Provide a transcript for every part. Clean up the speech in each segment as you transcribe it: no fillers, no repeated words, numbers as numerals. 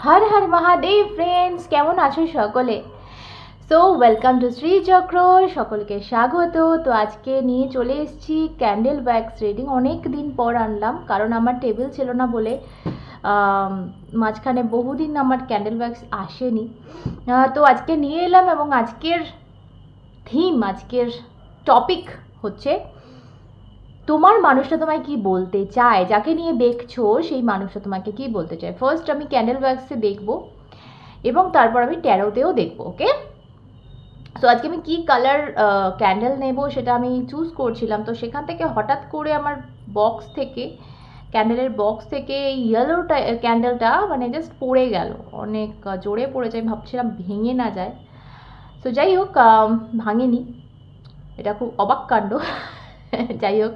हर हर Mahadev friends केमन आछो सकले। So welcome to Shri चक्र सकल के स्वागत। तो आज के निये चले एसेछि कैंडल वैक्स रिडिंग। अनेक दिन पर आनलाम कारण आमार टेबिल छिलो ना बोले माझखाने बहुदिन आमार कैंडल वैक्स आसेनी। तो आज के निये एलाम एबं आजकेर थीम आजकेर टपिक होच्छे তোমার মানুষটা তোমায় কি বলতে চায়, যাকে নিয়ে দেখছো সেই মানুষটা তোমাকে কি বলতে চায়। ফার্স্ট আমি ক্যান্ডেল ওয়্যাক্সে দেখব এবং তারপর আমি ট্যারোতেও দেখব। ওকে, সো আজকে আমি কি কালার ক্যান্ডেল নেব সেটা আমি চুজ করছিলাম। তো সেখান থেকে হঠাৎ করে আমার বক্স থেকে ক্যান্ডেলের বক্স থেকে ইয়েলো ক্যান্ডেলটা মানে জাস্ট পড়ে গেল, অনেক জোরে পড়েছে। আমি ভাবছিলাম ভেঙে না যায়। সো যাই হোক, ভাঙেনি, এটা খুব অবাক কাণ্ড। যাই হোক,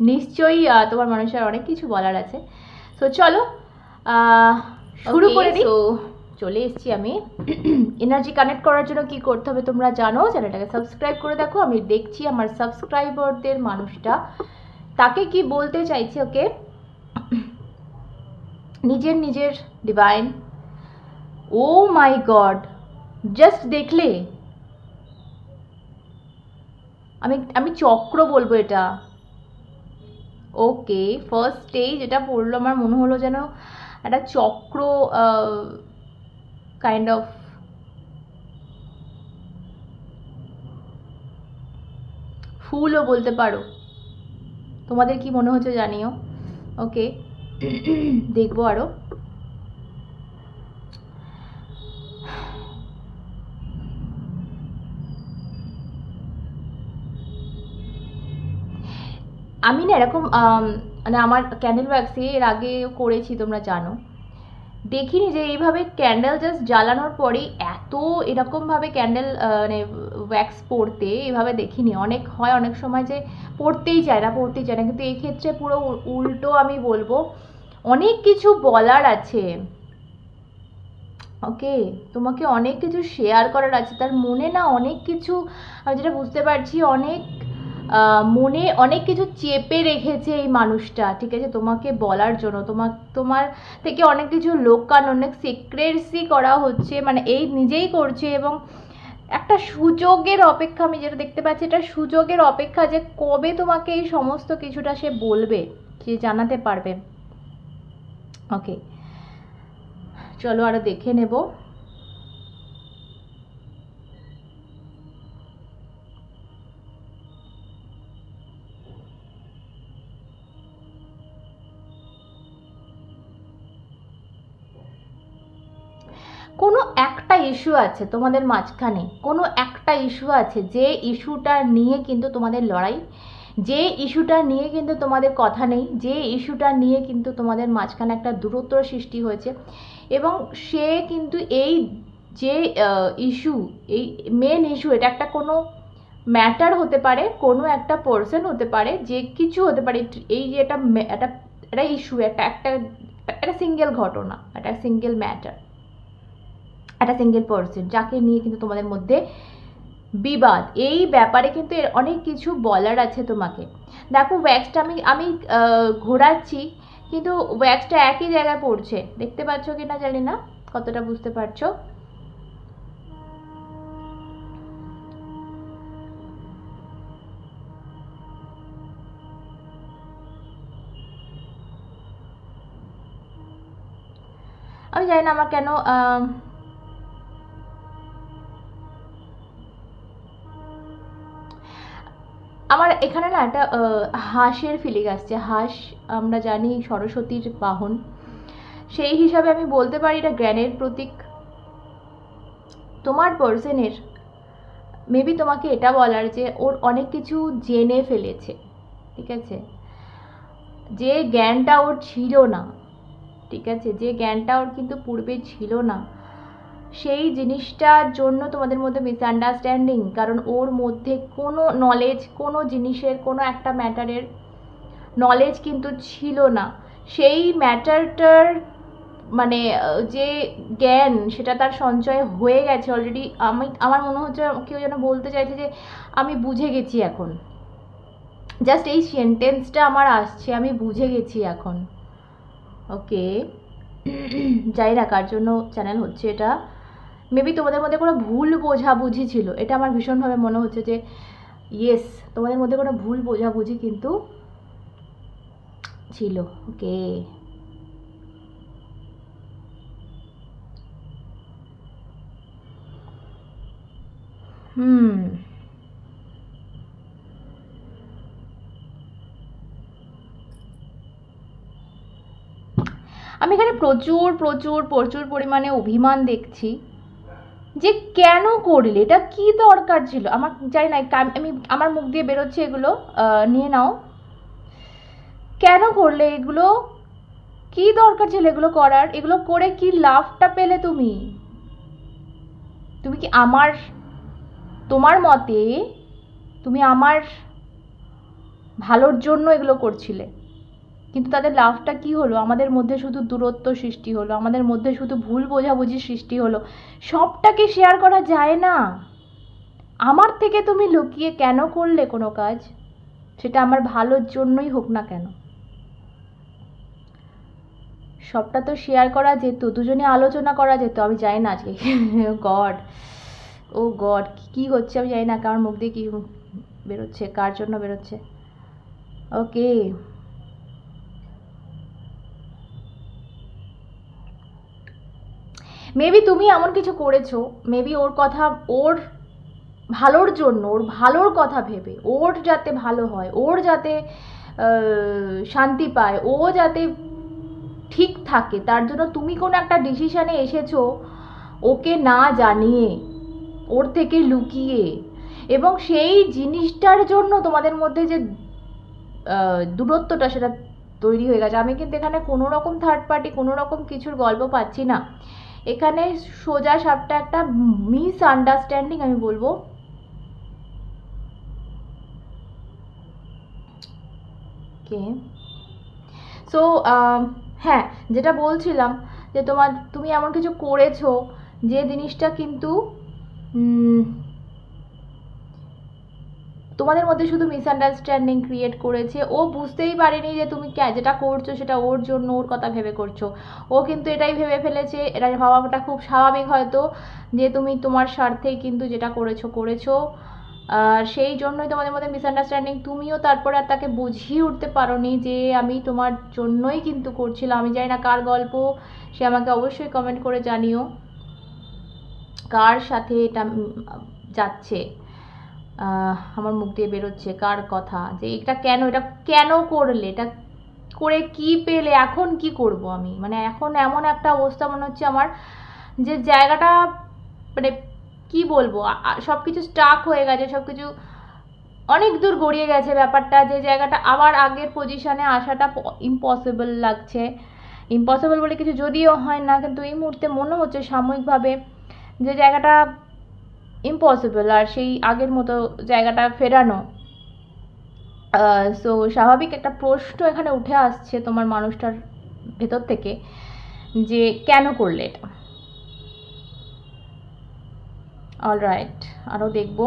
নিশ্চয়ই তোমার মানুষের অনেক কিছু বলার আছে। সো চলো শুরু করে দিই। তো চলে এসেছি আমি। এনার্জি কানেক্ট করার জন্য কি করতে হবে তোমরা জানো, চ্যানেলটাকে সাবস্ক্রাইব করে দেখো। আমি দেখছি আমার সাবস্ক্রাইবারদের মানুষটা তাকে কি বলতে চাইছে। ওকে, নিজের নিজের ডিভাইন। ও মাই গড, জাস্ট দেখলে আমি চক্র বলবো এটা। ওকে, ফার্স্ট স্টেজ এটা পড়লো, আমার মনে হলো যেন একটা চক্র কাইন্ড অফ ফুলও বলতে পারো। তোমাদের কি মনে হচ্ছে জানিও। ওকে, দেখবো আরো। আমি না এরকম মানে আমার ক্যান্ডেল ওয়্যাক্সে এর আগে করেছি, তোমরা জানো। দেখিনি যে এইভাবে ক্যান্ডেল জাস্ট জ্বালানোর পরেই এত এরকমভাবে ক্যান্ডেল মানে ওয়্যাক্স পড়তে এভাবে দেখিনি। অনেক হয় অনেক সময় যে পড়তেই চায় না কিন্তু এই ক্ষেত্রে পুরো উল্টো আমি বলবো, অনেক কিছু বলার আছে। ওকে, তোমাকে অনেক কিছু শেয়ার করার আছে। তার মনে না অনেক কিছু, আমি যেটা বুঝতে পারছি, মনে অনেক কিছু চেপে রেখেছে এই মানুষটা, ঠিক আছে, তোমাকে বলার জন্য। তোমার থেকে অনেক কিছু লোকান, অনেক সিক্রেসি করা হচ্ছে, মানে এই নিজেই করছে। এবং একটা সুযোগের অপেক্ষা, আমি যেটা দেখতে পাচ্ছি, এটা সুযোগের অপেক্ষা যে কবে তোমাকে এই সমস্ত কিছুটা সে বলবে, সে জানাতে পারবে। ওকে, চলো আরো দেখে নেব। কোনো একটা ইস্যু আছে তোমাদের মাঝখানে, কোনো একটা ইস্যু আছে যে ইস্যুটা নিয়ে কিন্তু তোমাদের লড়াই, যে ইস্যুটা নিয়ে কিন্তু তোমাদের কথা নেই, যে ইস্যুটা নিয়ে কিন্তু তোমাদের মাঝখানে একটা দূরত্ব সৃষ্টি হয়েছে। এবং সে কিন্তু এই যে ইস্যু, এই মেন ইস্যু, এটা একটা কোনো ম্যাটার হতে পারে, কোনো একটা পার্সন হতে পারে, যে কিছু হতে পারে। এই যে একটা ইস্যু, একটা সিঙ্গেল ঘটনা, একটা সিঙ্গেল ম্যাটার, একটা সিঙ্গেল পার্সন, যাকে নিয়ে কিন্তু তোমাদের মধ্যে বিবাদ। এই ব্যাপারে কিন্তু এর অনেক কিছু বলার আছে তোমাকে। দেখো, ওয়্যাক্সটা আমি ঘোরাচ্ছি কিন্তু ওয়্যাক্সটা একই জায়গায় পড়ছে। দেখতে পাচ্ছ কিনা জানি না, কতটা বুঝতে পারছো। আমি জানি না আমার কেন আমার এখানে না একটা হাঁসের ফিলিং আসছে। হাঁস আমরা জানি সরস্বতীর বাহন, সেই হিসাবে আমি বলতে পারি এটা জ্ঞানের প্রতীক। তোমার পার্সনের মেবি তোমাকে এটা বলার যে ওর অনেক কিছু জেনে ফেলেছে, ঠিক আছে, যে জ্ঞানটা ওর ছিল না, ঠিক আছে, যে জ্ঞানটা ওর কিন্তু পূর্বে ছিল না, সেই জিনিসটার জন্য তোমাদের মধ্যে মিসআন্ডারস্ট্যান্ডিং। কারণ ওর মধ্যে কোনো নলেজ, কোনো জিনিসের, কোনো একটা ম্যাটারের নলেজ কিন্তু ছিল না। সেই ম্যাটারটার মানে যে জ্ঞান, সেটা তার সঞ্চয় হয়ে গেছে অলরেডি। আমার মনে হচ্ছে কেউ যেন বলতে চাইছে যে আমি বুঝে গেছি এখন। জাস্ট এই সেন্টেন্সটা আমার আসছে, আমি বুঝে গেছি এখন। ওকে, জানি না কার জন্য চ্যানেল হচ্ছে এটা, মেবি তোমাদের মধ্যে কোনো ভুল বোঝাবুঝি ছিল, এটা আমার ভীষণভাবে মনে হচ্ছে যে ইয়েস তোমাদের মধ্যে কোনো ভুল বোঝাবুঝি কিন্তু ছিল। ওকে, আমি এখানে প্রচুর প্রচুর প্রচুর পরিমাণে অভিমান দেখছি যে কেন করলে, এটা কি দরকার ছিল। আমার জানি না, আমি আমার মুখ দিয়ে বেরোচ্ছে এগুলো, নিয়ে নাও। কেন করলে এগুলো, কি দরকার ছিল এগুলো করার, এগুলো করে কি লাভটা পেলে তুমি? তুমি কি আমার, তোমার মতে তুমি আমার ভালোর জন্য এগুলো করছিলে, কিন্তু তাদের লাভটা কি হলো? আমাদের মধ্যে শুধু দূরত্ব সৃষ্টি হলো, আমাদের মধ্যে শুধু ভুল বোঝাবুঝি সৃষ্টি হলো। সবটাকে শেয়ার করা যায় না। আমার থেকে তুমি লুকিয়ে কেন করলে কোনো কাজ, সেটা আমার ভালোর জন্যই হোক না কেন? সবটা তো শেয়ার করা যেত, দুজনে আলোচনা করা যেত। আমি জানি না আজকে গড, ও গড, কি হচ্ছে আমি জানি না, কার মুখ দিয়ে কি বেরোচ্ছে, কার জন্য বেরোচ্ছে। ওকে, মেবি তুমি এমন কিছু করেছো, মেবি ওর কথা, ওর ভালোর জন্য, ওর ভালোর কথা ভেবে, ওর যাতে ভালো হয়, ওর যাতে শান্তি পায়, ও যাতে ঠিক থাকে, তার জন্য তুমি কোনো একটা ডিসিশানে এসেছো ওকে না জানিয়ে, ওর থেকে লুকিয়ে, এবং সেই জিনিসটার জন্য তোমাদের মধ্যে যে দূরত্বটা সেটা তৈরি হয়ে গেছে। আমি কিন্তু এখানে কোনো রকম থার্ড পার্টি, কোনো রকম কিছুর গল্প পাচ্ছি না। এখানে সোজা সাপটা একটা মিসআন্ডারস্ট্যান্ডিং আমি বলবো। কে সো হ্যাঁ, যেটা বলছিলাম যে তুমি এমন কিছু করেছো যে জিনিসটা কিন্তু তোমাদের মধ্যে শুধু মিসআন্ডারস্ট্যান্ডিং ক্রিয়েট করেছে। ও বুঝতেই পারেনি যে তুমি যেটা করছো সেটা ওর জন্য, ওর কথা ভেবে করছো। ও কিন্তু এটাই ভেবে ফেলেছে, এটা ভাবাটা খুব স্বাভাবিক হয়তো, যে তুমি তোমার স্বার্থেই কিন্তু যেটা করেছো। সেই জন্যই তোমাদের মধ্যে মিসআন্ডারস্ট্যান্ডিং। তুমিও তারপরে আর তাকে বুঝিয়ে উঠতে পারোনি যে আমি তোমার জন্যই কিন্তু করছিলাম। আমি জানি না কার গল্প, সে আমাকে অবশ্যই কমেন্ট করে জানিও কার সাথে এটা যাচ্ছে, আমার মুখ দিয়ে বেরোচ্ছে কার কথা, যে এটা কেন করলে, এটা করে কি পেলে, এখন কি করব আমি, মানে এখন এমন একটা অবস্থা মনে হচ্ছে আমার, যে জায়গাটা মানে কি বলবো, সব কিছু স্টাক হয়ে গেছে, সব কিছু অনেক দূর গড়িয়ে গেছে ব্যাপারটা, যে জায়গাটা আবার আগের পজিশনে আসাটা ইম্পসিবল লাগছে। ইম্পসিবল বলে কিছু যদিও হয় না, কিন্তু এই মুহূর্তে মনে হচ্ছে সাময়িকভাবে যে জায়গাটা ইম্পসিবল, আর সেই আগের মতো জায়গাটা ফেরানো। সো স্বাভাবিক একটা প্রশ্ন এখানে উঠে আসছে তোমার মানুষটার ভেতর থেকে, যে কেন করলে এটা। অলরাইট, আরও দেখবো।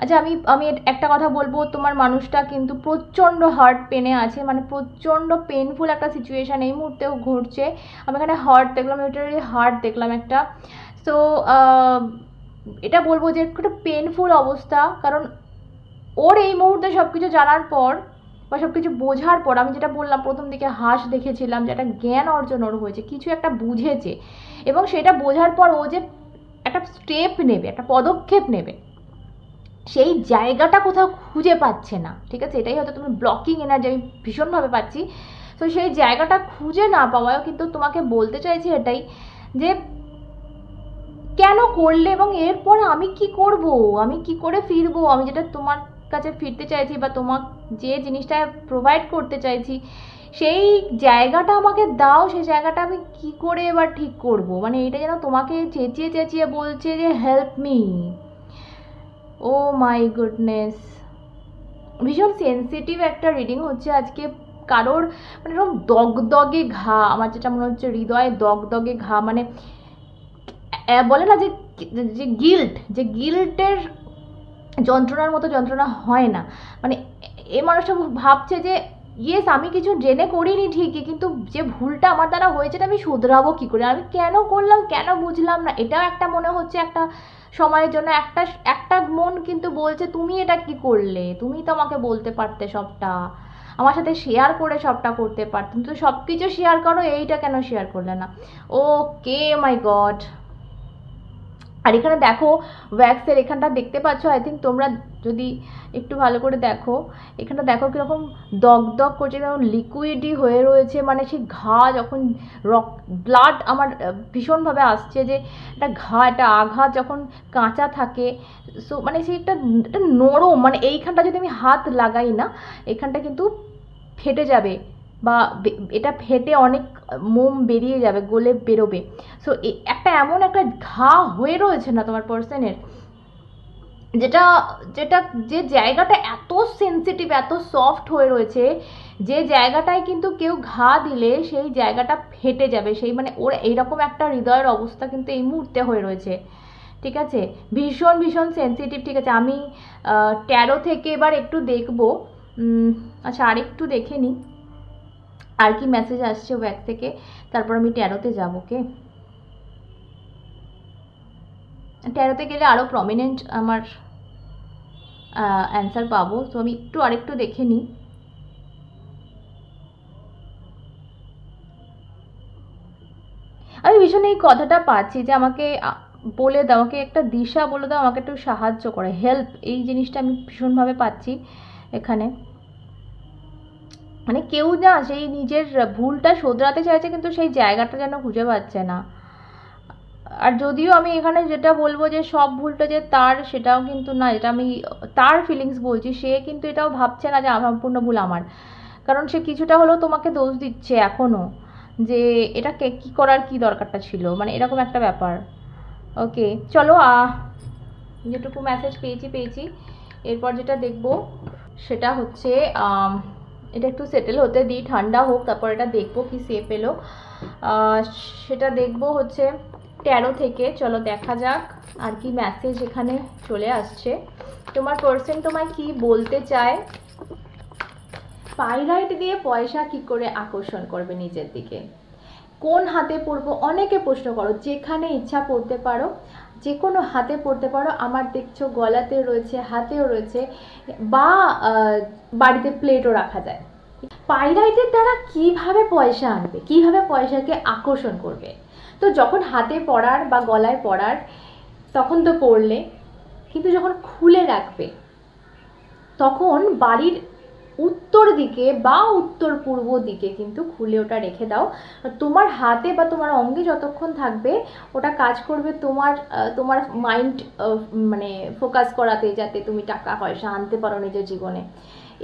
আচ্ছা, আমি একটা কথা বলবো, তোমার মানুষটা কিন্তু প্রচণ্ড হার্ট পেনে আছে, মানে প্রচণ্ড পেনফুল একটা সিচুয়েশান এই মুহূর্তেও ঘটছে। আমি এখানে হার্ট দেখলাম, লিটারালি হার্ট দেখলাম একটা। সো এটা বলবো যে একটা পেনফুল অবস্থা, কারণ ওর এই মুহূর্তে সব কিছু জানার পর বা সব কিছু বোঝার পর, আমি যেটা বললাম প্রথম দিকে হাস দেখেছিলাম, যে একটা জ্ঞান অর্জন ওর হয়েছে, কিছু একটা বুঝেছে, এবং সেটা বোঝার পর ও যে একটা স্টেপ নেবে, একটা পদক্ষেপ নেবে, সেই জায়গাটা কোথাও খুঁজে পাচ্ছে না। ঠিক আছে, এটাই হয়তো তুমি ব্লকিং এনার্জি আমি ভীষণভাবে পাচ্ছি। তো সেই জায়গাটা খুঁজে না পাওয়াও কিন্তু তোমাকে বলতে চাইছি এটাই, যে কেন করলে, এবং এরপর আমি কি করব, আমি কি করে ফিরবো, আমি যেটা তোমার কাছে ফিরতে চাইছি বা তোমার যে জিনিসটা প্রোভাইড করতে চাইছি, সেই জায়গাটা আমাকে দাও, সেই জায়গাটা আমি কি করে এবার ঠিক করব। মানে এটা যেন তোমাকে চেঁচিয়ে চেঁচিয়ে বলছে যে help me. Oh my goodness, ভীষণ সেন্সিটিভ একটা রিডিং হচ্ছে আজকে, কারোর মানে এরকম দগদগে ঘা, আমার যেটা মনে হচ্ছে হৃদয়ে দগদগে ঘা, মানে বলে না যে যে গিল্টের যন্ত্রণার মতো যন্ত্রণা হয় না। মানে এই মানুষটা ভাবছে যে ইয়েস আমি কিছু জেনে করিনি ঠিকই, কিন্তু যে ভুলটা আমার দ্বারা হয়েছে আমি শুধরাবো কী করে, আমি কেন করলাম, কেন বুঝলাম না। এটাও একটা মনে হচ্ছে একটা সময়ের জন্য একটা একটা মন কিন্তু বলছে তুমি এটা কি করলে, তুমি তো আমাকে বলতে পারতে সবটা, আমার সাথে শেয়ার করে সবটা করতে পারতাম, তো সব কিছু শেয়ার করো, এইটা কেন শেয়ার করলে না। ওকে মাই গড। আর এখানে দেখো ওয়্যাক্সের এখানটা দেখতে পাচ্ছ, আই থিঙ্ক তোমরা যদি একটু ভালো করে দেখো, এখানটা দেখো কীরকম দগদগ করছে, যেমন লিকুইডই হয়ে রয়েছে, মানে সেই ঘা যখন ব্লাড আমার ভীষণভাবে আসছে, যে একটা ঘা একটা আঘাত যখন কাঁচা থাকে, সো মানে সেই একটা নরম, মানে এইখানটা যদি আমি হাত লাগাই না এখানটা কিন্তু ফেটে যাবে, বা এটা ফেটে অনেক মোম বেরিয়ে যাবে, গলে বেরোবে। সো একটা এমন একটা ঘা হয়ে রয়েছে না তোমার পার্সনের, যেটা যেটা যে জায়গাটা এত সেন্সিটিভ এত সফট হয়ে রয়েছে, যে জায়গাটায় কিন্তু কেউ ঘা দিলে সেই জায়গাটা ফেটে যাবে, সেই মানে ওর এইরকম একটা হৃদয়ের অবস্থা কিন্তু এই মুহূর্তে হয়ে রয়েছে। ঠিক আছে, ভীষণ ভীষণ সেন্সিটিভ। ঠিক আছে, আমি ট্যারো থেকে এবার একটু দেখবো। আচ্ছা আরেকটু দেখে নিই আর কি মেসেজ আসছে ওয়্যাক্স থেকে, তারপর আমি ট্যারোতে যাব। ওকে, ট্যারোতে গেলে আরও প্রমিনেন্ট আমার অ্যান্সার পাবো। তো আমি একটু আরেকটু দেখে নিই। আমি ভীষণ এই কথাটা পাচ্ছি যে আমাকে বলে দাও, আমাকে একটা দিশা বলে দাও, আমাকে একটু সাহায্য করে, হেল্প, এই জিনিসটা আমি ভীষণভাবে পাচ্ছি এখানে। মানে কেউ না সেই নিজের ভুলটা শোধরাতে চাইছে, কিন্তু সেই জায়গাটা যেন খুঁজে পাচ্ছে না। আর যদিও আমি এখানে যেটা বলবো যে সব ভুলটা যে তার, সেটাও কিন্তু না, এটা আমি তার ফিলিংস বলছি, সে কিন্তু এটাও ভাবছে না যে সম্পূর্ণ ভুল আমার, কারণ সে কিছুটা হলেও তোমাকে দোষ দিচ্ছে এখনও, যে এটা কী করার কী দরকারটা ছিল, মানে এরকম একটা ব্যাপার। ওকে চলো, যেটুকু মেসেজ পেয়েছি এরপর যেটা দেখব সেটা হচ্ছে এটা একটু সেটেল হতে দিই, ঠান্ডা হোক, তারপর এটা দেখবো কি সেফ এলো, সেটা দেখবো হচ্ছে ট্যারো থেকে। চলো দেখা যাক আর কি মেসেজ এখানে চলে আসছে। তোমার পার্সন তোমায় কি বলতে চায়। পাইরাইট দিয়ে পয়সা কি করে আকর্ষণ করবে নিজের দিকে, কোন হাতে পরবো, অনেকে প্রশ্ন করো, যেখানে ইচ্ছা পড়তে পারো, যে কোনো হাতে পরতে পারো। আমার দেখছো গলাতে রয়েছে, হাতেও রয়েছে, বা বাড়িতে প্লেটও রাখা যায়। পাইরাইটের দ্বারা কিভাবে পয়সা আনবে, কিভাবে পয়সাকে আকর্ষণ করবে। তো যখন হাতে পরার বা গলায় পরার তখন তো পরলে, কিন্তু যখন খুলে রাখবে তখন বাড়ির উত্তর দিকে বা উত্তর পূর্ব দিকে কিন্তু খুলে ওটা রেখে দাও। তোমার হাতে বা তোমার অঙ্গে যতক্ষণ থাকবে ওটা কাজ করবে তোমার তোমার মাইন্ড মানে ফোকাস করাতে, যাতে তুমি টাকা পয়সা আনতে পারো নিজের জীবনে।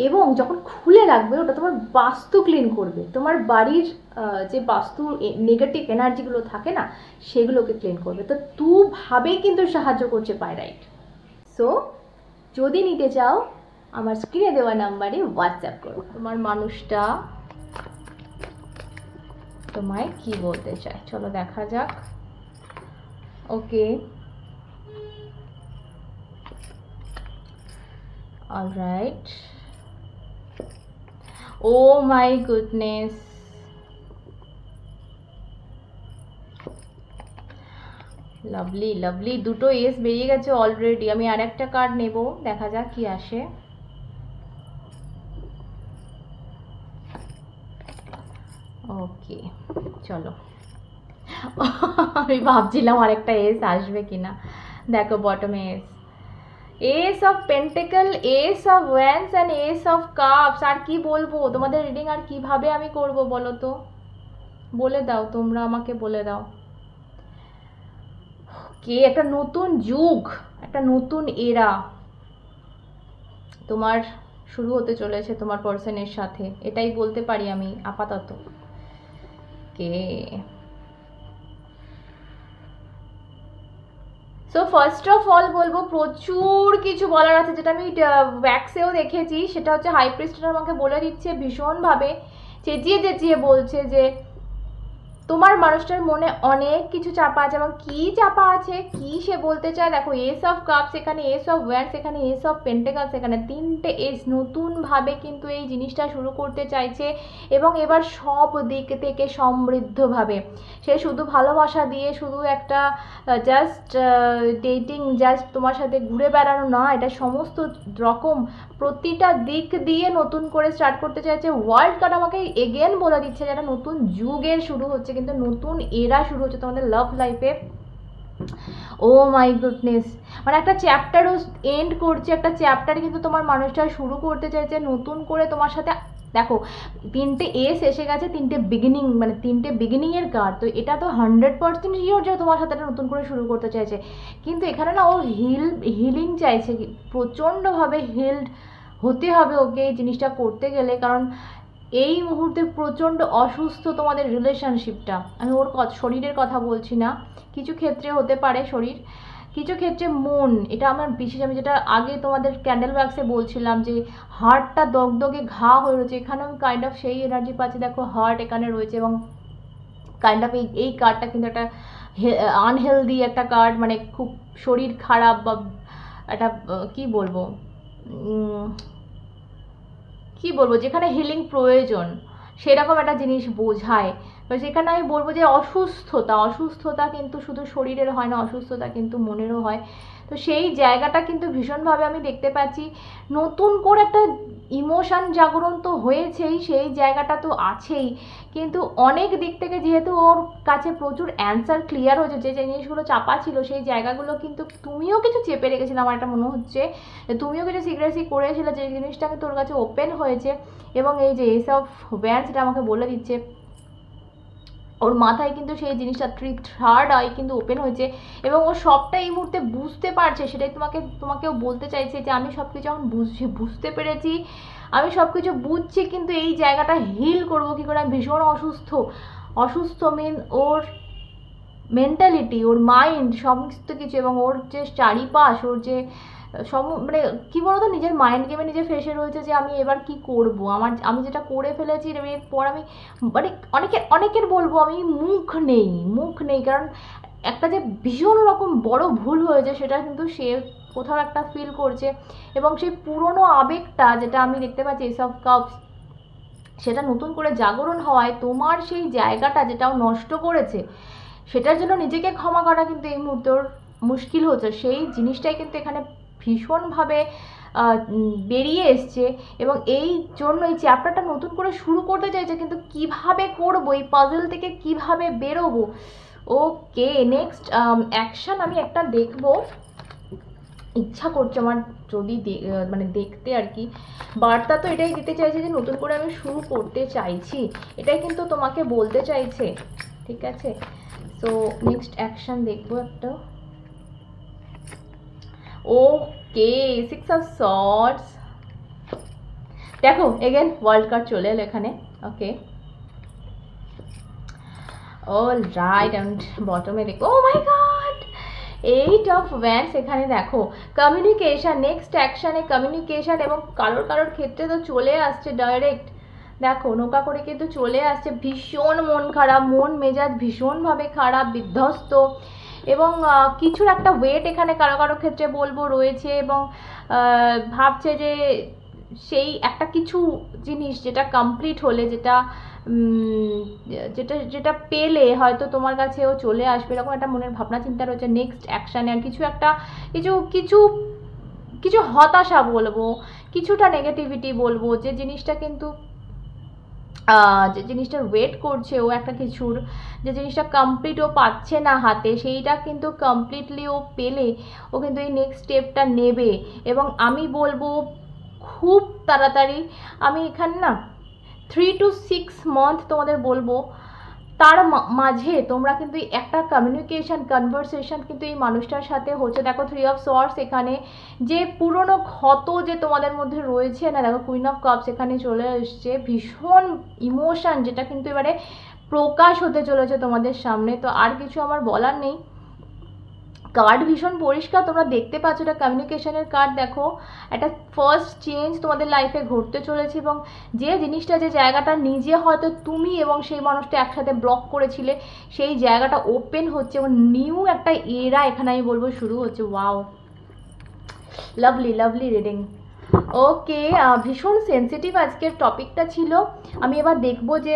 এবং যখন খুলে রাখবে ওটা তোমার বাস্তু ক্লিন করবে, তোমার বাড়ির যে বাস্তু নেগেটিভ এনার্জিগুলো থাকে না সেগুলোকে ক্লিন করবে। তো দুভাবেই কিন্তু সাহায্য করছে পাইরাইট। সো যদি নিতে চাও আমার স্ক্রিনে দেওয়া নাম্বারে হোয়াটসঅ্যাপ করো। তোমার মানুষটা তোমায় কি বলতে চায়, চলো দেখা যাক। Okay, alright. Oh my goodness, lovely lovely, দুটো এস বেরিয়ে গেছে অলরেডি। আমি আর একটা কার্ড নেব, দেখা যাক কি আসে। ওকে চলো, আমি ভাবছিলাম আরেকটা এস আসবে কিনা। দেখো বটমে ace, ace of pentacle, ace of wands and ace of cups. আর কি বলবো তোমাদের রিডিং আর কিভাবে আমি করব বলো তো, বলে দাও তোমরা, আমাকে বলে দাও। কে একটা নতুন যুগ, একটা নতুন এরা তোমার শুরু হতে চলেছে তোমার পার্সনের সাথে, এটাই বলতে পারি আমি আপাতত। কে সো ফার্স্ট অফ অল বলবো প্রচুর কিছু বলার আছে, যেটা আমি ওয়্যাক্সেও দেখেছি, সেটা হচ্ছে হাই প্রিস্টরা আমাকে বলে দিচ্ছে ভীষণভাবে চেঁচিয়ে চেঁচিয়ে বলছে যে তোমার মানুষটার মনে অনেক কিছু চাপা আছে, এবং কি চাপা আছে, কি সে বলতে চায় দেখো। এস অফ কাপস এখানে, এস অফ ওয়ান্ডস এখানে, এস অফ পেন্টাকলস এখানে, তিনটে এস, নতুনভাবে কিন্তু এই জিনিসটা শুরু করতে চাইছে, এবং এবার সব দিক থেকে সমৃদ্ধভাবে। সে শুধু ভালোবাসা দিয়ে, শুধু একটা জাস্ট ডেটিং, জাস্ট তোমার সাথে ঘুরে বেড়ানো না, এটা সমস্ত রকম প্রতিটা দিক দিয়ে নতুন করে স্টার্ট করতে চাইছে। ওয়ার্ল্ড কার্ড আমাকে এগেন বলে দিচ্ছে যে একটা নতুন যুগের শুরু হচ্ছে, কিন্তু নতুন এরা শুরু হচ্ছে তোমাদের লাভ লাইফে। ও মাই গুডনেস, মানে একটা চ্যাপ্টারও এন্ড করছে, একটা চ্যাপ্টার কিন্তু তোমার মানুষটা শুরু করতে চাইছে নতুন করে তোমার সাথে। দেখো তিনটে এস এসে গেছে, তিনটে বিগিনিং, মানে তিনটে বিগিনিংয়ের কার্ড, তো এটা তো 100% শিওর যে তোমার সাথে একটা নতুন করে শুরু করতে চাইছে। কিন্তু এখানে না ও হিলিং চাইছে, প্রচণ্ডভাবে হিলড হতে হবে ওকে এই জিনিসটা করতে গেলে, কারণ এই মুহূর্তে প্রচণ্ড অসুস্থ তোমাদের রিলেশনশিপটা। আমি ওর শরীরের কথা বলছি না, কিছু ক্ষেত্রে হতে পারে শরীর, কিছু ক্ষেত্রে মন। এটা আমার বিশেষ, আমি যেটা আগে তোমাদের ক্যান্ডেল ওয়্যাক্সে বলছিলাম যে হার্টটা দগদগে ঘা হয়ে রয়েছে, এখানেও কাইন্ড অফ সেই এনার্জি পাচ্ছি। দেখো হার্ট এখানে রয়েছে, এবং কাইন্ড অফ এই কার্ডটা কিন্তু একটা আনহেলদি একটা কার্ড, মানে খুব শরীর খারাপ, বা একটা কি বলবো যেখানে হিলিং প্রয়োজন সেরকম একটা জিনিস বোঝায়। তো সেখানে আমি বলবো যে অসুস্থতা কিন্তু শুধু শরীরের হয় না, অসুস্থতা কিন্তু মনেরও হয়। তো সেই জায়গাটা কিন্তু ভীষণভাবে আমি দেখতে পাচ্ছি। নতুন করে একটা ইমোশন জাগরণ তো হয়েছেই, সেই জায়গাটা তো আছেই, কিন্তু অনেক দিক থেকে যেহেতু ওর কাছে প্রচুর অ্যান্সার ক্লিয়ার হয়েছে, যে জিনিসগুলো চাপা ছিল সেই জায়গাগুলো কিন্তু তুমিও কিছু চেপে রেখেছিলে, আমার এটা মনে হচ্ছে তুমিও কিছু সিক্রেসি করেছিলে, যে জিনিসটা কিন্তু ওর কাছে ওপেন হয়েছে। এবং এই যে এস অফ ওয়ান্ডস এটা আমাকে বলে দিচ্ছে ওর মাথায় কিন্তু সেই জিনিসটা থার্ড আই কিন্তু ওপেন হয়েছে, এবং ও সবটা এই মুহূর্তে বুঝতে পারছে। সেটাই তোমাকেও বলতে চাইছে যে আমি সব কিছু এখন বুঝতে পেরেছি, আমি সব কিছু বুঝছি, কিন্তু এই জায়গাটা হিল করবো কী করে। আমি ভীষণ অসুস্থ মিন ওর মেন্টালিটি, ওর মাইন্ড, সমস্ত কিছু, এবং ওর যে চারিপাশ, ওর যে মানে কী বলতো, নিজের মাইন্ড গেমে নিজে ফেসে রয়েছে যে আমি এবার কি করব, আমি যেটা করে ফেলেছি এরপর আমি, মানে অনেকের বলবো আমি মুখ নেই, কারণ একটা যে ভীষণ রকম বড় ভুল হয়েছে সেটা কিন্তু সে কোথাও একটা ফিল করছে, এবং সেই পুরনো আবেগটা যেটা আমি দেখতে পাচ্ছি এস অফ কাপস, সেটা নতুন করে জাগরণ হওয়ায় তোমার সেই জায়গাটা যেটাও নষ্ট করেছে, সেটার জন্য নিজেকে ক্ষমা করা কিন্তু এই মুহূর্তে মুশকিল হচ্ছে। সেই জিনিসটাই কিন্তু এখানে ভীষণভাবে বেরিয়ে এসছে, এবং এই জন্য এই চ্যাপ্টারটা নতুন করে শুরু করতে চাইছে, কিন্তু কিভাবে করবো, এই পাজল থেকে কিভাবে বেরোবো। ওকে, নেক্সট অ্যাকশন আমি একটা দেখবো, ইচ্ছা করছে আমার, যদি মানে দেখতে আর কি। বার্তা তো এটাই দিতে চাইছে যে নতুন করে আমি শুরু করতে চাইছি, এটাই কিন্তু তোমাকে বলতে চাইছে, ঠিক আছে। সো নেক্সট অ্যাকশন দেখবো একটা। ওকে, 6 অফ সর্ডস, দেখো এগেন ওয়ার্ল্ড কার্ড চলে এলো এখানে। ওকে, অল রাইট, অ্যান্ড বটমে দেখো, ও মাই গড, 8 অফ ওয়ান্ডস এখানে দেখো কমিউনিকেশন, নেক্সট অ্যাকশানে কমিউনিকেশন, এবং কারোর ক্ষেত্রে তো চলে আসছে ডাইরেক্ট, দেখো নৌকা করে কিন্তু চলে আসছে, ভীষণ মন খারাপ, মন মেজাজ ভীষণভাবে খারাপ, বিধ্বস্ত, এবং কিছুর একটা ওয়েট এখানে কারো ক্ষেত্রে বলবো রয়েছে, এবং ভাবছে যে সেই একটা কিছু জিনিস যেটা কমপ্লিট হলে, যেটা যেটা পেলে হয়তো তোমার কাছেও চলে আসবে, এরকম একটা মনের ভাবনা চিন্তা রয়েছে। নেক্সট অ্যাকশানে আর কিছু হতাশা বলবো, কিছুটা নেগেটিভিটি বলবো, যে জিনিসটা কিন্তু যে জিনিসটার ওয়েট করছে ও একটা কিছুর, যে জিনিসটা কমপ্লিট ও পাচ্ছে না হাতে, সেইটা কিন্তু কমপ্লিটলি ও পেলে ও কিন্তু এই নেক্সট স্টেপটা নেবে, এবং আমি বলবো খুব তাড়াতাড়ি। আমি এখানে না 3 to 6 মান্থ তোমাদের বলবো, তার মাঝে তোমরা কিন্তু একটা কনভারসেশন কিন্তু এই মানুষটার সাথে হচ্ছে। দেখো 3 অফ সর্ডস এখানে, যে পুরনো ক্ষত যে তোমাদের মধ্যে রয়েছে না, দেখো কুইন অফ কাপস এখানে চলে এসছে, ভীষণ ইমোশন যেটা কিন্তু এবারে প্রকাশ হতে চলেছে তোমাদের সামনে। তো আর কিছু আমার বলার নেই, কার্ড ভীষণ পরিষ্কার, তোমরা দেখতে পাচ্ছ এটা কমিউনিকেশনের কার্ড। দেখো একটা ফার্স্ট চেঞ্জ তোমাদের লাইফে ঘটতে চলেছে, এবং যে জিনিসটা, যে জায়গাটা নিজে হয়তো তুমি এবং সেই মানুষটা একসাথে ব্লক করেছিলে, সেই জায়গাটা ওপেন হচ্ছে এবং নিউ একটা এরা এখানে আমি বলবো শুরু হচ্ছে। Wow, lovely lovely reading. Okay, ভীষণ সেন্সিটিভ আজকের টপিকটা ছিল। আমি এবার দেখবো যে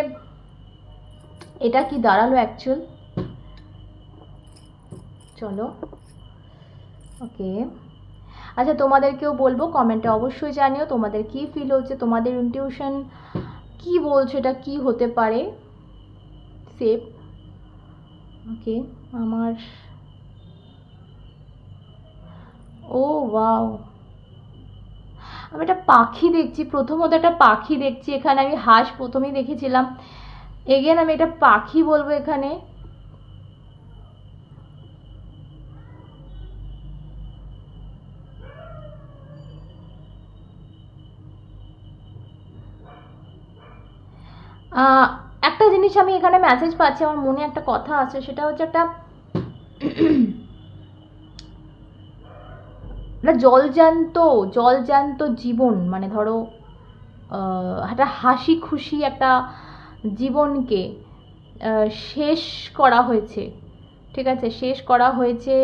এটা কি দাঁড়ালো অ্যাকচুয়াল। চলো, ওকে, আচ্ছা তোমাদেরকেও বলবো কমেন্টে অবশ্যই জানিও তোমাদের কি ফিল হচ্ছে, তোমাদের ইনটিউশন কি বলছে, এটা কি হতে পারে। সেফ, ওকে, আমার ও ওয়াও, আমি একটা পাখি দেখছি, প্রথমত একটা পাখি দেখছি এখানে। আমি হাঁস প্রথমেই দেখেছিলাম, এগেন আমি এটা পাখি বলবো এখানে। একটা জিনিস আমি এখানে মেসেজ পাচ্ছি, আমার মনে একটা কথা আছে, সেটা হচ্ছে একটা জলজ্যান্ত জীবন, মানে ধরো একটা হাসি খুশি একটা জীবনকে শেষ করা হয়েছে, ঠিক আছে, শেষ করা হয়েছে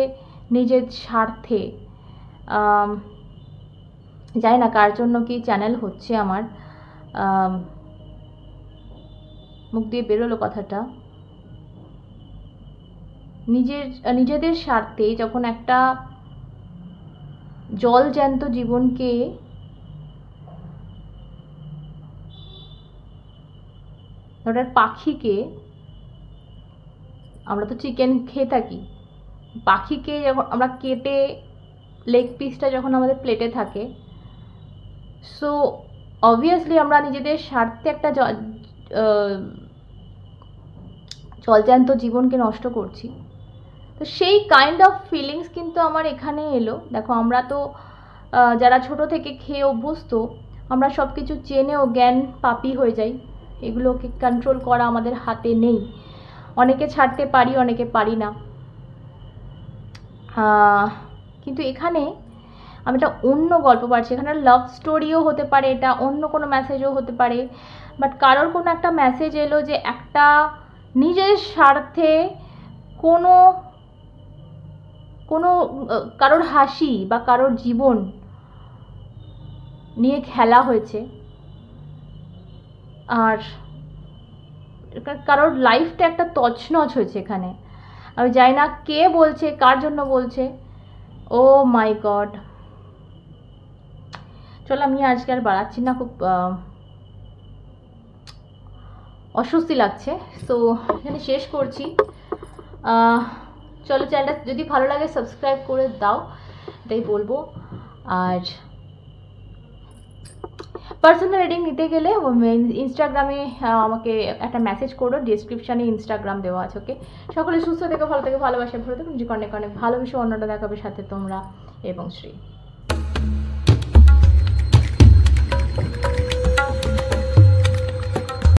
নিজের স্বার্থে। জানি না কার জন্য কি চ্যানেল হচ্ছে আমার, মুখ দিয়ে বেরোলো কথাটা। নিজেদের স্বার্থে যখন একটা জলজ্যান্ত জীবনকে পাখিকে, আমরা তো চিকেন খেয়ে থাকি, পাখিকে যখন আমরা কেটে লেগ পিসটা যখন আমাদের প্লেটে থাকে, সো অবভিয়াসলি আমরা নিজেদের স্বার্থে একটা জলজ্যান্ত জীবনকে নষ্ট করছি। তো সেই কাইন্ড অফ ফিলিংস কিন্তু আমার এখানে এলো। দেখো আমরা তো যারা ছোট থেকে খেয়ে অভ্যস্ত, আমরা সব কিছু চেনেও জ্ঞান পাপী হয়ে যাই, এগুলোকে কন্ট্রোল করা আমাদের হাতে নেই। অনেকে ছাড়তে পারি, অনেকে পারি না। কিন্তু এখানে আমি একটা অন্য গল্প পাচ্ছি, এখানে লাভ স্টোরিও হতে পারে, এটা অন্য কোনো মেসেজও হতে পারে, বাট কারোর কোনো একটা মেসেজ এলো যে একটা নিজের স্বার্থে কোনো কারোর হাসি বা কারোর জীবন নিয়ে খেলা হয়েছে, আর কারোর লাইফটা একটা তছনছ হয়েছে এখানে। আমি জানি না কে বলছে, কার জন্য বলছে। ও মাই গড, চলো আমি আজকে আর বাড়াচ্ছি না, খুব অস্বস্তি লাগছে, তো এখানে শেষ করছি। চলো, চ্যানেলটা যদি ভালো লাগে সাবস্ক্রাইব করে দাও, এটাই বলবো। আর পার্সোনাল রিডিং নিতে গেলে ইনস্টাগ্রামে আমাকে একটা মেসেজ করো, ডিসক্রিপশানে ইনস্টাগ্রাম দেওয়া আছে। ওকে, সকলে সুস্থ থেকে, ভালো থেকে, ভালোবাসা ভরে দেবো, নিজেকে অনেক অনেক ভালোবেসে অন্যটা দেখাবে সাথে তোমরা এবং শ্রী।